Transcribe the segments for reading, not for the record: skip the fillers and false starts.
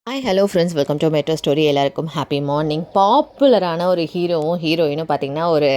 Hi hello friends, welcome to metro story. எல்லாருக்கும் happy morning. பாப்புலரான ஒரு ஹீரோயினும் பார்த்திங்கன்னா ஒரு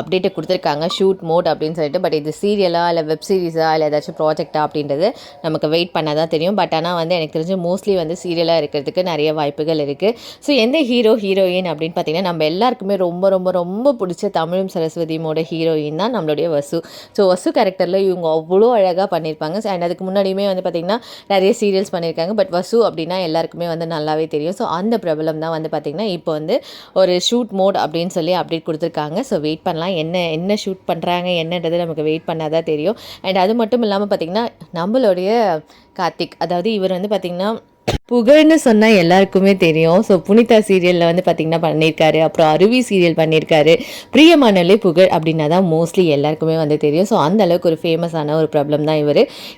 அப்டேட்டை கொடுத்துருக்காங்க, ஷூட் மோட் அப்படின்னு சொல்லிட்டு. பட் இது சீரியலா இல்லை வெப் சீரிஸா இல்லை ஏதாச்சும் ப்ராஜெக்டா அப்படின்றது நமக்கு வெயிட் பண்ணால் தான் தெரியும். பட் ஆனால் எனக்கு தெரிஞ்சு மோஸ்ட்லி சீரியலாக இருக்கிறதுக்கு நிறைய வாய்ப்புகள் இருக்குது. ஸோ எந்த ஹீரோயின் அப்படின்னு பார்த்திங்கன்னா நம்ம எல்லாருக்குமே ரொம்ப ரொம்ப ரொம்ப பிடிச்ச தமிழும் சரஸ்வதியோட ஹீரோயின் தான் நம்மளுடைய வசு. ஸோ வசு கேரக்டரில் இவங்க அவ்வளோ அழகாக பண்ணியிருப்பாங்க. அண்ட் அதுக்கு முன்னாடியுமே பார்த்திங்கன்னா நிறைய சீரியல்ஸ் பண்ணியிருக்காங்க. பட் வசு அப்படின்னா எல்லாருக்குமே நல்லாவே தெரியும். ஸோ அந்த பிரபலம் தான் பார்த்திங்கன்னா இப்போ ஒரு ஷூட் மோட் அப்படின்னு சொல்லி அப்டேட் கொடுத்துருக்காங்க. ஸோ வெயிட் பண்ணலாம், என்ன ஷூட் பண்ணுறாங்க என்னன்றது நமக்கு வெயிட் பண்ணால் தான் தெரியும். அண்ட் அது மட்டும் இல்லாமல் பார்த்திங்கன்னா நம்மளுடைய கார்த்திக், அதாவது இவர் பார்த்திங்கன்னா புகழ்னு சொன்னால் எல்லாருக்குமே தெரியும். ஸோ புனிதா சீரியலில் பார்த்திங்கன்னா பண்ணியிருக்காரு. அப்புறம் அருவி சீரியல் பண்ணியிருக்காரு. பிரியமானலே புகழ் அப்படின்னா தான் மோஸ்ட்லி எல்லாருக்குமே தெரியும். ஸோ அந்த அளவுக்கு ஒரு ஃபேமஸான ஒரு ப்ராப்ளம் தான்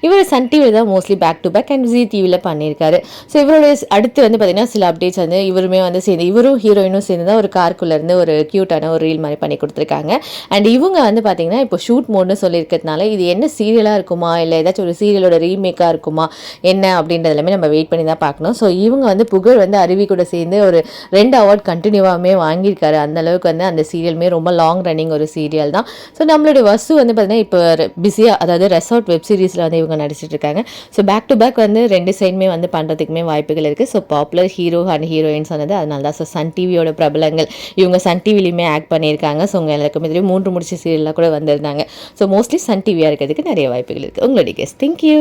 இவர் சன் டிவியில் தான் mostly back to back and Zee டிவியில் பண்ணியிருக்காரு. ஸோ இவருடைய அடுத்து பார்த்திங்கன்னா சில அப்டேட்ஸ் இவருமே சேர்ந்து இவரும் ஹீரோயினும் சேர்ந்து தான் ஒரு காருக்குள்ளேருந்து ஒரு க்யூட்டான ஒரு ரீல் மாதிரி பண்ணி கொடுத்துருக்காங்க. அண்ட் இவங்க பார்த்திங்கன்னா இப்போ ஷூட் மோட்னு சொல்லியிருக்கிறதுனால இது என்ன சீரியலாக இருக்குமா இல்லை ஏதாச்சும் ஒரு சீரியலோட ரீமேக்காக இருக்குமா என்ன அப்படின்றதுலாமே நம்ம வெயிட் பண்ணி தான் பார்க்கணும். ஸோ இவங்க புகழ் அருவி கூட சேர்ந்து ஒரு 2 அவார்ட் கண்டினியூவாகவே வாங்கியிருக்காரு. அந்த அளவுக்கு அந்த சீரியலுமே ரொம்ப லாங் ரன்னிங் ஒரு சீரியல் தான். ஸோ நம்மளுடைய வசு பார்த்தீங்கன்னா இப்போ பிஸியாக, அதாவது ரெசார்ட் வெப் சீரிஸில் இவங்க நடிச்சிட்டு இருக்காங்க. ஸோ பேக் டு பேக் 2 சைடுமே பண்ணுறதுக்குமே வாய்ப்புகள் இருக்குது. So popular hero and heroines அதனால தான். ஸோ சன் டிவியோட பிரபலங்கள் இவங்க சன் டிவிலையுமே ஆக்ட் பண்ணியிருக்காங்க. ஸோ உங்கள் எல்லாருக்குமே தெரியும் 3 முடிச்ச சீரியலாக கூட வந்திருந்தாங்க. ஸோ மோஸ்ட்லி சன் டிவியாக இருக்கிறதுக்கு நிறைய வாய்ப்புகள் இருக்குது. உங்களுடைய கெஸ். தேங்க்யூ.